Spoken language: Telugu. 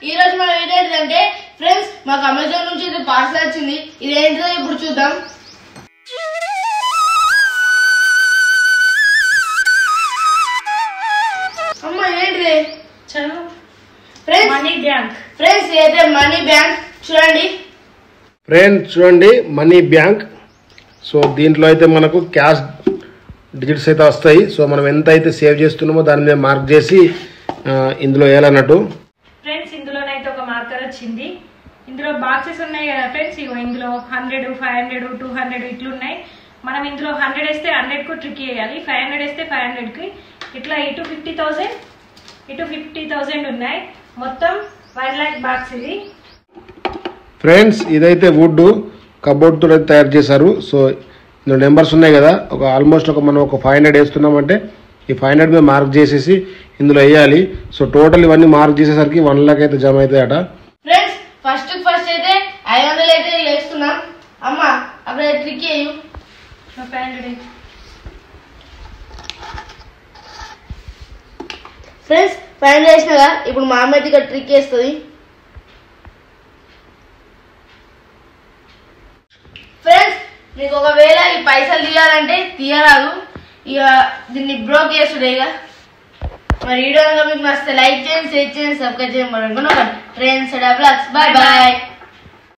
ఈ రోజు మన వీడియో ఏంటంటే ఫ్రెండ్స్ మాకు అమెజాన్ నుంచి ఇది పార్సల్ వచ్చింది. ఇది ఏంటో ఇప్పుడు చూద్దాం. అమ్మ ఏంటిది? చదువు. Friends money bank. ఫ్రెండ్స్ ఇదైతే మనీ బ్యాంక్ చూడండి. ఫ్రెండ్స్ చూడండి మనీ బ్యాంక్. సో దీంట్లో అయితే మనకు క్యాష్ డిజిట్స్ అయితే వస్తాయి. సో మనం ఎంత అయితే సేవ్ చేస్తున్నామో దాని మీద మార్క్ చేసి ఇందులో వేయాలన్నట్టు. ఫ్రెండ్స్ ఇందులోనైతే ఒక మార్కర్ వచ్చింది. ఇందులో బాక్సెస్ ఉన్నాయి కదా ఫ్రెండ్స్, ఇగో ఇందులో 100, 500, 200 ఇట్లున్నాయి. మనం ఇందులో 100 వేస్తే 100కు ట్రిక్ చేయాలి, 500 వేస్తే 500కి, ఇట్లా ఇటు 50,000 ఇటు 50,000 ఉన్నాయి. మొత్తం 1 lakh బాక్స్ ఇది. ఫ్రెండ్స్ ఇదైతే వుడ్ కబోర్డ్ తో తయారు చేశారు. సో ఇందులో నెంబర్స్ ఉన్నాయి కదా, ఒక ఆల్మోస్ట్ మనం ఒక 500 వేస్తున్నామంటే ఈ 500 మీద మార్క్ చేసేసి ఇందులో వేయాలి. సో టోటల్ ఇవన్నీ మార్క్ చేసేసరికి 1 lakh అయితే జమ అవుతాయట. ఫ్రెండ్స్ ఫస్ట్ అయితే 500 అయితే వేస్తున్నాం. అమ్మ అక్కడ ట్రిక్ చేయు. 500 ఫ్రెండ్స్ 500 వేసినాగా ఇప్పుడు మా అమ్మ అయితే ఇక్కడ ట్రిక్ వేస్తుంది. ఫ్రెండ్స్ మీకు ఒకవేళ ఈ పైసలు తీయాలంటే తీయరాదు, ఇక దీన్ని బ్రోక్ చేస్తుడే. ఇక మరి వీడియో మీకు నచ్చితే లైక్ చేయండి, షేర్ చేయండి, సబ్స్క్రైబ్ చేయండి. Trains blogs. Bye bye.